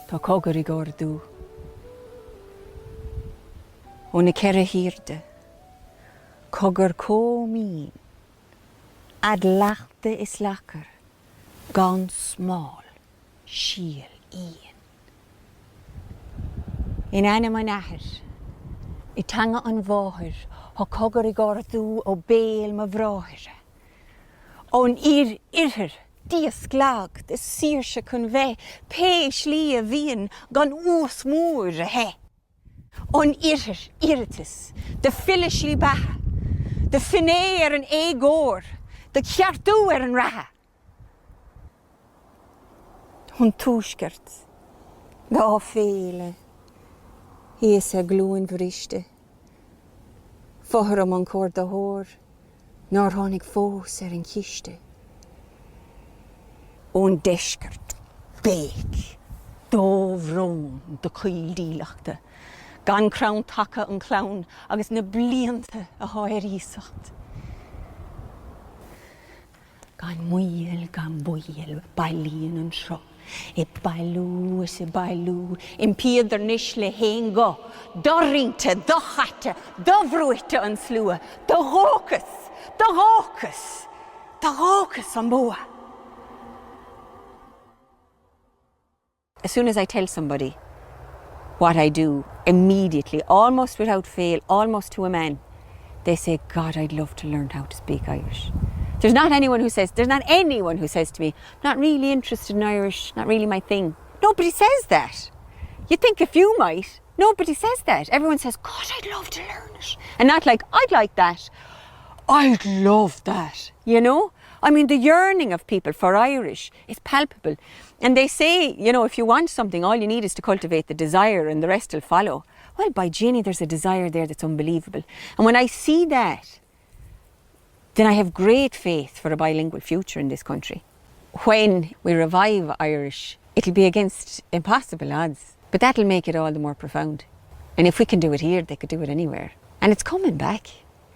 Tá cogur I gordú. Ó na ceire hírde, cogur cómín, ad leachta is leachar, gan smáil, síl íon. In aine man ahir, I tanga an bháthir, ha cogur I gordú ó béal ma bhráthire. Ón irthir, díos glag, de sírse chun bheith, péis lí a bhíon gan ús mór a he. Ón irthir, iritas, de filis lí batha, de finné an égór, de ceartú an ratha. Hon túsgart, dá féle, hés a glúin bhriste. Fóthar am an cór de hór, nár tháinig fós an ciste. Ón deisgart, béic, dómhrón do chuil díleachta, gan crán taca an clán agus na blianta a háir ísacht. Gan muil, bailíon an seo. I bailú is I bailú, in piadar nish le héin go, dorrínte, do chatte, do bhrúite an slua, do hócas an bua. As soon as I tell somebody what I do, immediately, almost without fail, almost to a man, they say, God, I'd love to learn how to speak Irish. There's not anyone who says to me, not really interested in Irish, not really my thing. Nobody says that. You'd think a few might. Nobody says that. Everyone says, God, I'd love to learn it. And not like, I'd like that. I'd love that, you know? I mean, the yearning of people for Irish is palpable. And they say, you know, if you want something, all you need is to cultivate the desire and the rest will follow. Well, by Ginny, there's a desire there that's unbelievable. And when I see that, then I have great faith for a bilingual future in this country. When we revive Irish, it'll be against impossible odds, but that'll make it all the more profound. And if we can do it here, they could do it anywhere. And it's coming back.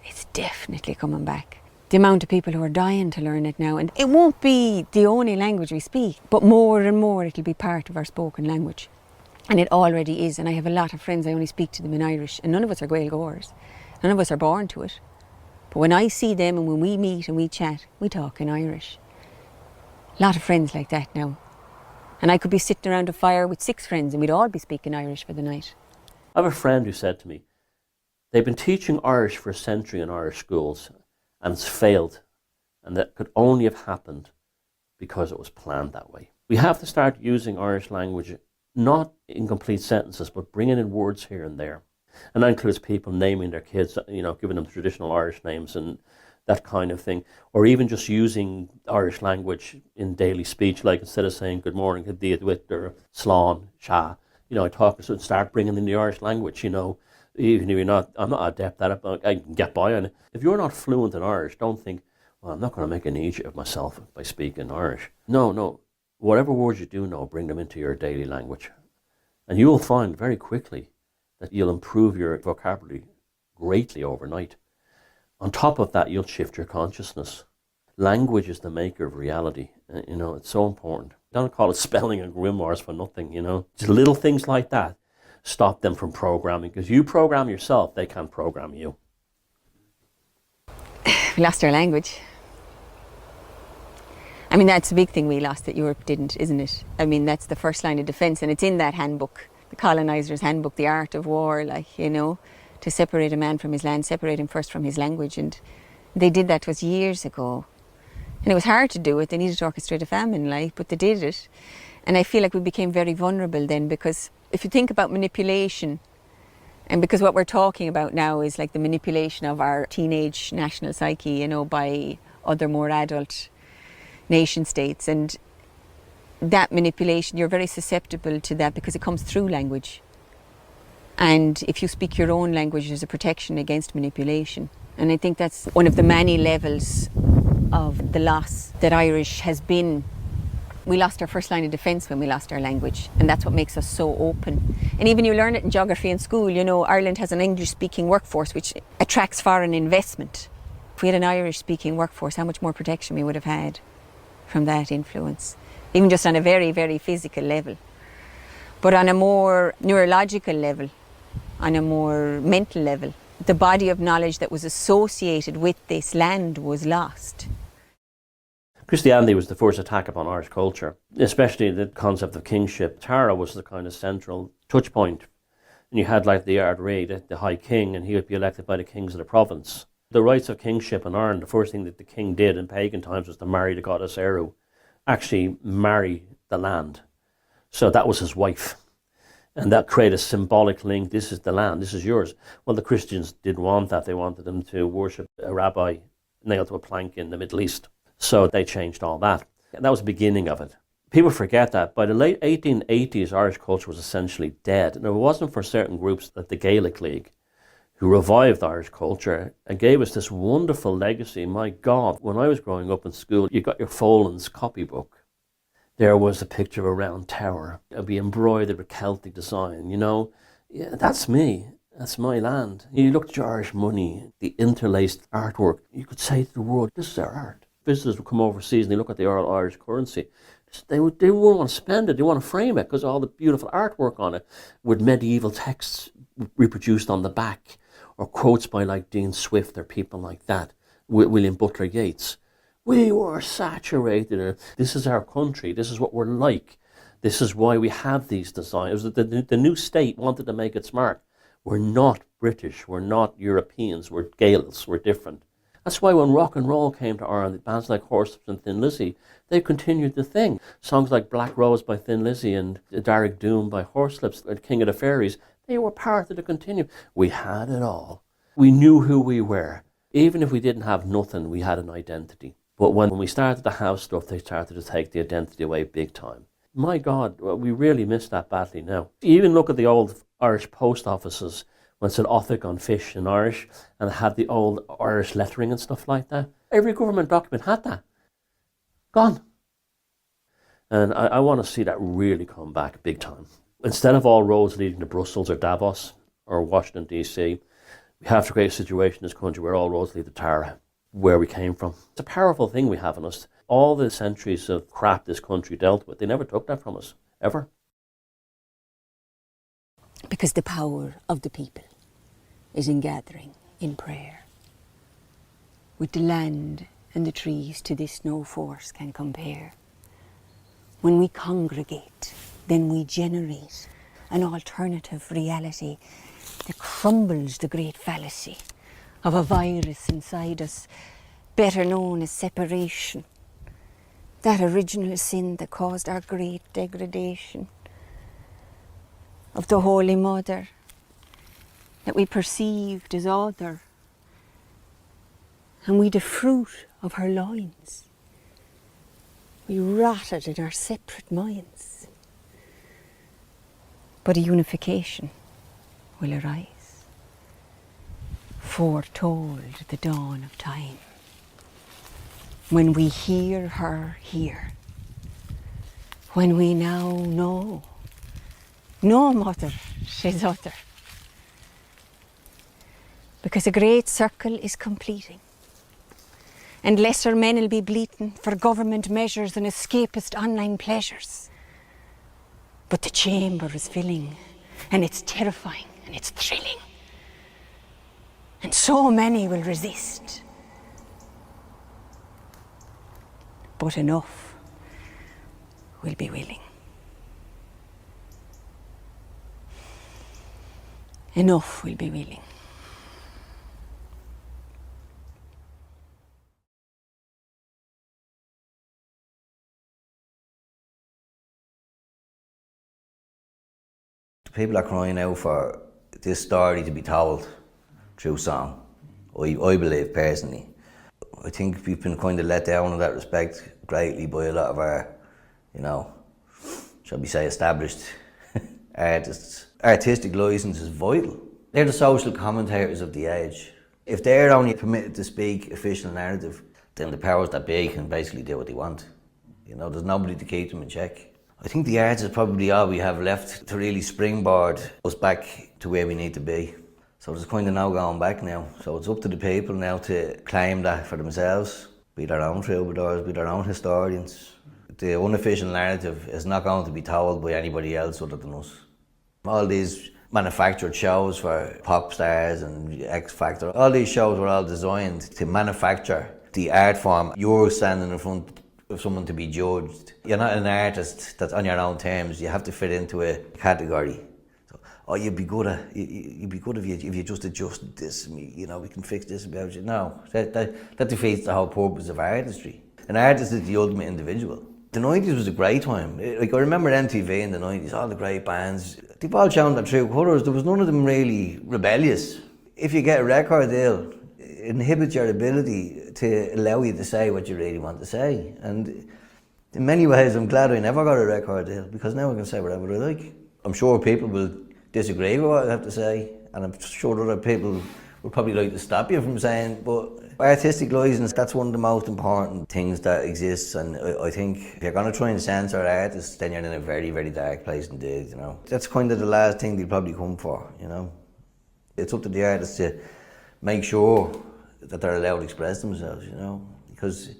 It's definitely coming back. The amount of people who are dying to learn it now, and it won't be the only language we speak, but more and more it'll be part of our spoken language. And it already is, and I have a lot of friends, I only speak to them in Irish, and none of us are Gaeilgeoirs. None of us are born to it. But when I see them and when we meet and we chat, we talk in Irish. A lot of friends like that now. And I could be sitting around a fire with 6 friends and we'd all be speaking Irish for the night. I have a friend who said to me, they've been teaching Irish for a century in Irish schools and it's failed. And that could only have happened because it was planned that way. We have to start using Irish language, not in complete sentences, but bringing in words here and there. And that includes people naming their kids, you know, giving them traditional Irish names and that kind of thing. Or even just using Irish language in daily speech, like instead of saying good morning, good day, or slán, sha, you know, I talk, so start bringing in the Irish language, you know, even if I'm not adept at it, but I can get by on it. If you're not fluent in Irish, don't think, well, I'm not going to make an idiot of myself by speaking Irish. No, whatever words you do know, bring them into your daily language. And you will find very quickly that you'll improve your vocabulary greatly overnight. On top of that, you'll shift your consciousness. Language is the maker of reality. You know, it's so important. Don't call it spelling and grimoires for nothing, you know. Just little things like that stop them from programming, because you program yourself, they can't program you. We lost our language. I mean, that's a big thing we lost that Europe didn't, isn't it? I mean, that's the first line of defence, and it's in that handbook. The colonizer's handbook, The Art of War, like, you know, to separate a man from his land, separate him first from his language. And they did that to us years ago. And it was hard to do it. They needed to orchestrate a famine, like, but they did it. And I feel like we became very vulnerable then, because if you think about manipulation, and because what we're talking about now is like the manipulation of our teenage national psyche, you know, by other more adult nation states. And that manipulation, you're very susceptible to that because it comes through language. And if you speak your own language, there's a protection against manipulation. And I think that's one of the many levels of the loss that Irish has been. We lost our first line of defence when we lost our language, and that's what makes us so open. And even you learn it in geography in school, you know, Ireland has an English-speaking workforce which attracts foreign investment. If we had an Irish-speaking workforce, how much more protection we would have had from that influence, even just on a very, very physical level. But on a more neurological level, on a more mental level, the body of knowledge that was associated with this land was lost. Christianity was the first attack upon Irish culture, especially the concept of kingship. Tara was the kind of central touch point. And you had like the Ard Rí, the High King, and he would be elected by the kings of the province. The rights of kingship in Ireland, the first thing that the king did in pagan times was to marry the goddess Eru, actually marry the land. So that was his wife. And that created a symbolic link. This is the land, this is yours. Well, the Christians didn't want that. They wanted them to worship a rabbi nailed to a plank in the Middle East. So they changed all that. And that was the beginning of it. People forget that by the late 1880s, Irish culture was essentially dead. And it wasn't for certain groups like the Gaelic League, who revived Irish culture and gave us this wonderful legacy. My God, when I was growing up in school, you got your Folan's copybook. There was a picture of a round tower. It would be embroidered with Celtic design, you know. Yeah, that's me. That's my land. You look at your Irish money, the interlaced artwork. You could say to the world, this is our art. Visitors would come overseas and they look at the Irish currency. They wouldn't want to spend it. They want to frame it because all the beautiful artwork on it with medieval texts reproduced on the back, or quotes by like Dean Swift or people like that, William Butler Yeats. We were saturated. This is our country. This is what we're like. This is why we have these designs. The new state wanted to make its mark. We're not British. We're not Europeans. We're Gaels. We're different. That's why when rock and roll came to Ireland, bands like Horslips and Thin Lizzy, they continued the thing. Songs like Black Rose by Thin Lizzy and Derek Doom by Horslips and King of the Fairies, they were part of the continuum. We had it all. We knew who we were. Even if we didn't have nothing, we had an identity. But when we started to have stuff, they started to take the identity away big time. My God, we really miss that badly now. You even look at the old Irish post offices when it said Othic on fish in Irish, and it had the old Irish lettering and stuff like that. Every government document had that. Gone. And I want to see that really come back big time. Instead of all roads leading to Brussels or Davos or Washington, D.C., we have to create a situation in this country where all roads lead to Tara, where we came from. It's a powerful thing we have in us. All the centuries of crap this country dealt with, they never took that from us, ever. Because the power of the people is in gathering, in prayer. With the land and the trees, to this no force can compare. When we congregate, then we generate an alternative reality that crumbles the great fallacy of a virus inside us, better known as separation, that original sin that caused our great degradation, of the Holy Mother that we perceived as other, and we the fruit of her loins. We rotted in our separate minds. But a unification will arise, foretold the dawn of time, when we hear her here, when we now know, no mother, she's other. Because a great circle is completing, and lesser men will be bleating for government measures and escapist online pleasures. But the chamber is filling, and it's terrifying, and it's thrilling. And so many will resist. But enough will be willing. Enough will be willing. People are crying out for this story to be told through song, I believe personally. I think we've been kind of let down in that respect greatly by a lot of our, shall we say, established artists. Artistic licence is vital. They're the social commentators of the age. If they're only permitted to speak official narrative, then the powers that be can basically do what they want. There's nobody to keep them in check. I think the arts is probably all we have left to really springboard us back to where we need to be. So there's kind of no going back now. So it's up to the people now to claim that for themselves, be their own troubadours, be their own historians. The unofficial narrative is not going to be told by anybody else other than us. All these manufactured shows for pop stars and X Factor, all these shows were all designed to manufacture the art form. You're standing in front of someone to be judged. You're not an artist that's on your own terms. You have to fit into a category. So, oh, you'd be good if you just adjusted this. You know, we can fix this about you. No, that defeats the whole purpose of artistry. An artist is the ultimate individual. The 90s was a great time. Like, I remember MTV in the 90s, all the great bands, they've all shown their true colours. There was none of them really rebellious. If you get a record deal, it inhibits your ability to allow you to say what you really want to say. And in many ways, I'm glad I never got a record deal, because now I can say whatever I like. I'm sure people will disagree with what I have to say, and I'm sure other people will probably like to stop you from saying, but artistic license, that's one of the most important things that exists, and I think if you're going to try and censor artists, then you're in a very, very dark place indeed, you know. That's kind of the last thing they'll probably come for, you know. It's up to the artists to make sure that they're allowed to express themselves, you know, because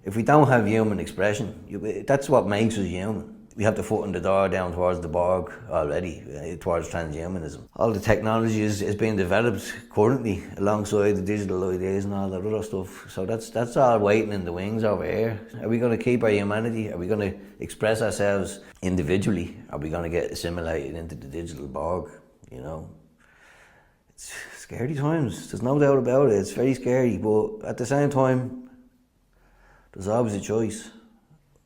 if we don't have human expression, that's what makes us human. We have the foot in the door down towards the Borg already, towards transhumanism. All the technology is being developed currently alongside the digital ideas and all that other stuff. So that's all waiting in the wings over here. Are we going to keep our humanity? Are we going to express ourselves individually? Are we going to get assimilated into the digital Borg? You know, it's scary times. There's no doubt about it. It's very scary, but at the same time, there's always a choice.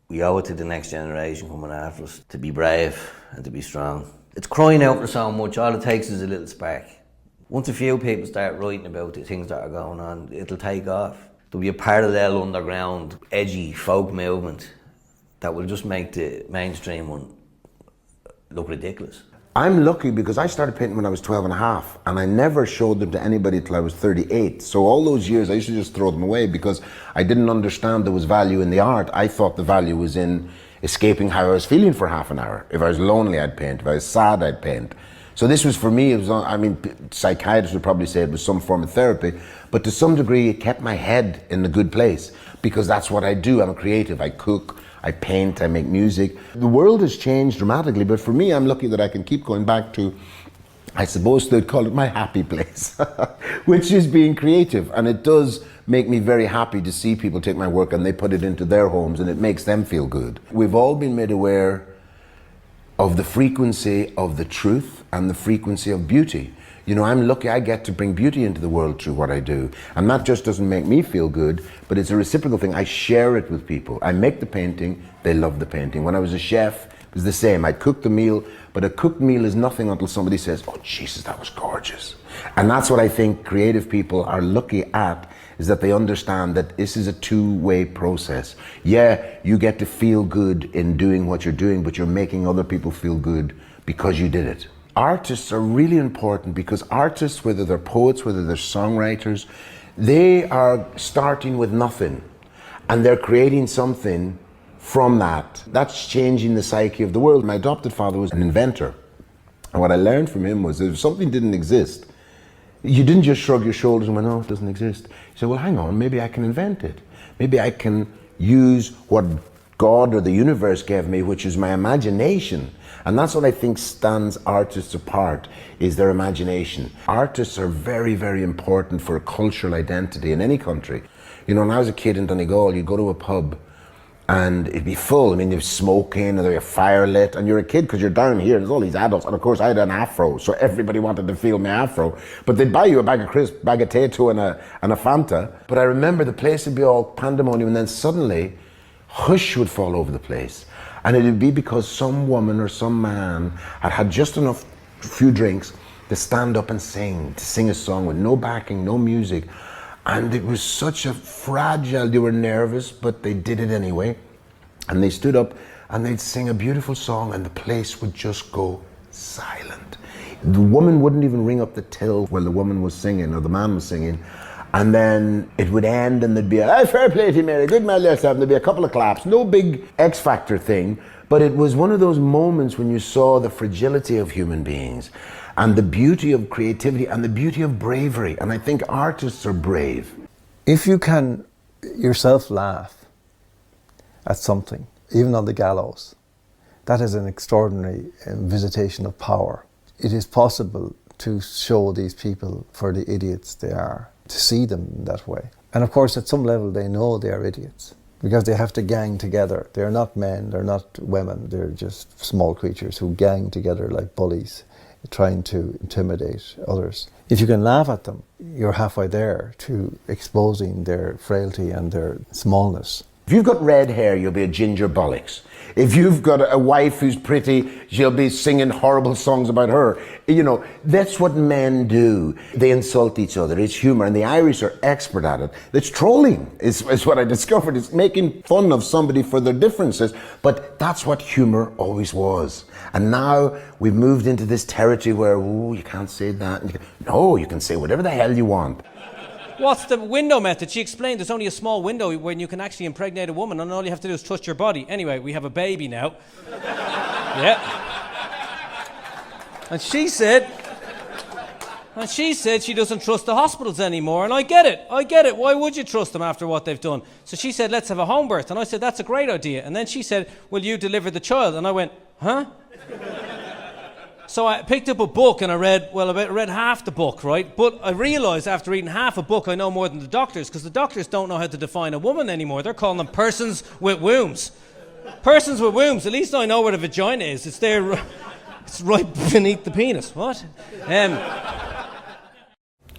We owe it to the next generation coming after us to be brave and to be strong. It's crying out for so much. All it takes is a little spark. Once a few people start writing about the things that are going on, it'll take off. There'll be a parallel underground, edgy folk movement that will just make the mainstream one look ridiculous. I'm lucky because I started painting when I was 12 and a half, and I never showed them to anybody till I was 38. So all those years I used to just throw them away because I didn't understand there was value in the art. I thought the value was in escaping how I was feeling for half an hour. If I was lonely, I'd paint. If I was sad, I'd paint. So this was, for me, it was, I mean, psychiatrists would probably say it was some form of therapy, but to some degree it kept my head in a good place because that's what I do. I'm a creative. I cook, I paint, I make music. The world has changed dramatically, but for me, I'm lucky that I can keep going back to, I suppose they'd call it my happy place, which is being creative. And it does make me very happy to see people take my work and they put it into their homes and it makes them feel good. We've all been made aware of the frequency of the truth and the frequency of beauty. You know, I'm lucky I get to bring beauty into the world through what I do. And that just doesn't make me feel good, but it's a reciprocal thing. I share it with people. I make the painting, they love the painting. When I was a chef, it was the same. I'd cook the meal, but a cooked meal is nothing until somebody says, oh, Jesus, that was gorgeous. And that's what I think creative people are lucky at, is that they understand that this is a two-way process. Yeah, you get to feel good in doing what you're doing, but you're making other people feel good because you did it. Artists are really important because artists, whether they're poets, whether they're songwriters, they are starting with nothing and they're creating something from that. That's changing the psyche of the world. My adopted father was an inventor, and what I learned from him was if something didn't exist, you didn't just shrug your shoulders and went, no, it doesn't exist. You said, well, hang on, maybe I can invent it. Maybe I can use what God or the universe gave me, which is my imagination. And that's what I think stands artists apart, is their imagination. Artists are very, very important for a cultural identity in any country. You know, when I was a kid in Donegal, you'd go to a pub and it'd be full. I mean, there's smoking and there's a fire lit, and you're a kid because you're down here and there's all these adults. And of course I had an afro, so everybody wanted to feel my afro. But they'd buy you a bag of crisps, bag of potato and a Fanta. But I remember the place would be all pandemonium, and then suddenly hush would fall over the place. And it would be because some woman or some man had had just enough few drinks to stand up and to sing a song with no backing, no music. And it was such a fragile, they were nervous, but they did it anyway. And they stood up and they'd sing a beautiful song and the place would just go silent. The woman wouldn't even ring up the till while the woman was singing or the man was singing. And then it would end and there'd be a, fair play to you, Mary, good man yourself, and there'd be a couple of claps. No big X Factor thing, but it was one of those moments when you saw the fragility of human beings and the beauty of creativity and the beauty of bravery. And I think artists are brave. If you can yourself laugh at something, even on the gallows. That is an extraordinary visitation of power. It is possible to show these people for the idiots they are, to see them that way. And of course, at some level, they know they are idiots because they have to gang together. They're not men, they're not women, they're just small creatures who gang together like bullies, trying to intimidate others. If you can laugh at them, you're halfway there to exposing their frailty and their smallness. If you've got red hair, you'll be a ginger bollocks. If you've got a wife who's pretty, she'll be singing horrible songs about her. You know, that's what men do. They insult each other. It's humor, and the Irish are expert at it. It's trolling, is what I discovered. It's making fun of somebody for their differences, but that's what humor always was. And now we've moved into this territory where, oh, you can't say that. No, you can say whatever the hell you want. What's the window method? She explained there's only a small window when you can actually impregnate a woman, and all you have to do is trust your body. Anyway, we have a baby now. Yeah. And she said she doesn't trust the hospitals anymore, and I get it. Why would you trust them after what they've done? So she said, let's have a home birth. And I said, that's a great idea. And then she said, will you deliver the child? And I went, huh? So I picked up a book and I read half the book, right? But I realised after reading half a book, I know more than the doctors, because the doctors don't know how to define a woman anymore. They're calling them persons with wombs. Persons with wombs. At least I know where the vagina is. It's there. It's right beneath the penis. What?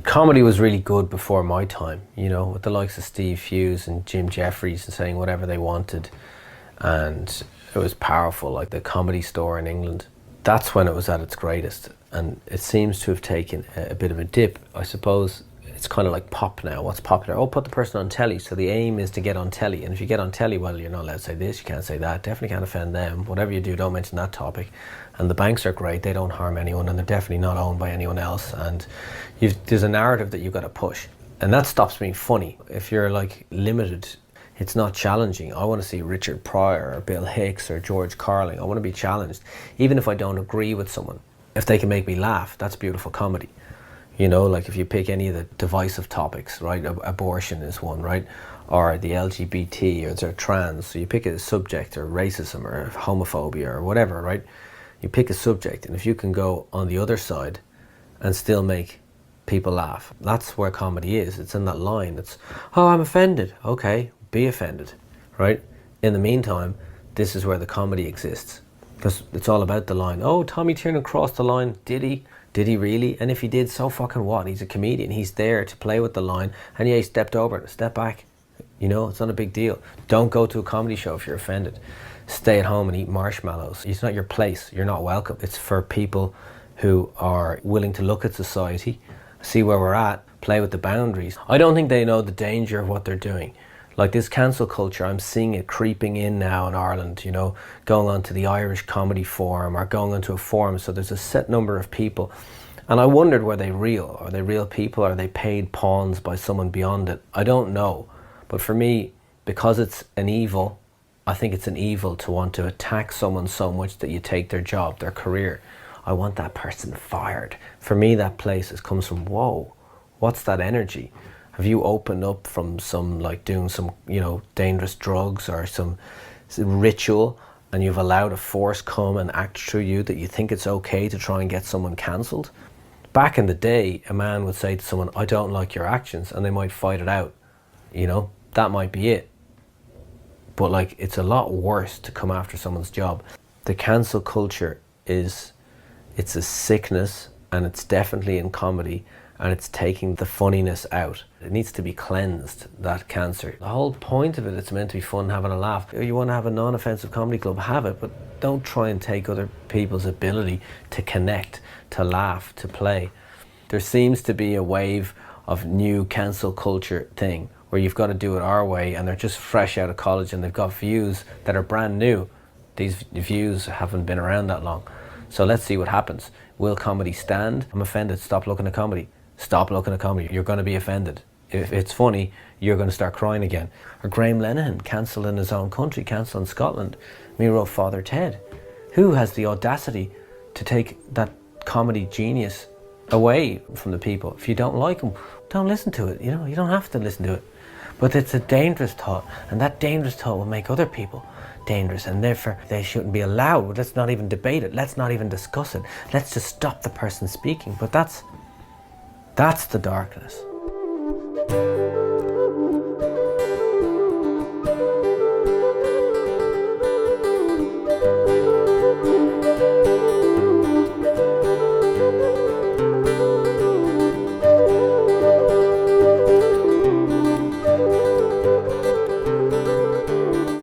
Comedy was really good before my time, you know, with the likes of Steve Hughes and Jim Jeffries and saying whatever they wanted. And it was powerful, like the Comedy Store in England. That's when it was at its greatest, and it seems to have taken a bit of a dip. I suppose it's kind of like pop now. What's popular? Oh, put the person on telly. So the aim is to get on telly, and if you get on telly, well, you're not allowed to say this, you can't say that, definitely can't offend them. Whatever you do, don't mention that topic. And the banks are great, they don't harm anyone, and they're definitely not owned by anyone else. And there's a narrative that you've got to push, and that stops being funny. If you're like limited, it's not challenging. I want to see Richard Pryor or Bill Hicks or George Carlin. I want to be challenged, even if I don't agree with someone. If they can make me laugh, that's beautiful comedy. You know, like if you pick any of the divisive topics, right? Abortion is one, right? Or the LGBT, or they're trans. So you pick a subject, or racism, or homophobia, or whatever, right? You pick a subject, and if you can go on the other side and still make people laugh, that's where comedy is. It's in that line. It's, oh, I'm offended. Okay. Be offended, right? In the meantime, this is where the comedy exists, because it's all about the line. Oh, Tommy Tiernan crossed the line. Did he? Did he really? And if he did, so fucking what? He's a comedian. He's there to play with the line, and yeah, he stepped over it. Step back. You know, it's not a big deal. Don't go to a comedy show if you're offended. Stay at home and eat marshmallows. It's not your place. You're not welcome. It's for people who are willing to look at society, see where we're at, play with the boundaries. I don't think they know the danger of what they're doing. Like this cancel culture, I'm seeing it creeping in now in Ireland, you know, going on to the Irish Comedy Forum or going onto a forum. So there's a set number of people. And I wondered, were they real? Are they real people? Are they paid pawns by someone beyond it? I don't know. But for me, because it's an evil, I think it's an evil to want to attack someone so much that you take their job, their career. I want that person fired. For me, that place comes from, whoa, what's that energy? Have you opened up from some, like doing some, you know, dangerous drugs or some ritual, and you've allowed a force come and act through you that you think it's okay to try and get someone cancelled? Back in the day, a man would say to someone, I don't like your actions, and they might fight it out. You know, that might be it. But like, it's a lot worse to come after someone's job. The cancel culture it's a sickness, and it's definitely in comedy, and it's taking the funniness out. It needs to be cleansed, that cancer. The whole point of it, it's meant to be fun, having a laugh. You want to have a non-offensive comedy club, have it, but don't try and take other people's ability to connect, to laugh, to play. There seems to be a wave of new cancel culture thing, where you've got to do it our way, and they're just fresh out of college and they've got views that are brand new. These views haven't been around that long. So let's see what happens. Will comedy stand? I'm offended, stop looking at comedy. Stop looking at comedy, you're going to be offended. If it's funny, you're going to start crying again. Or Graham Lenihan, cancelled in his own country, cancelled in Scotland. Me wrote Father Ted. Who has the audacity to take that comedy genius away from the people? If you don't like him, don't listen to it. You know, you don't have to listen to it. But it's a dangerous thought, and that dangerous thought will make other people dangerous and therefore they shouldn't be allowed. Let's not even debate it. Let's not even discuss it. Let's just stop the person speaking. But that's the darkness.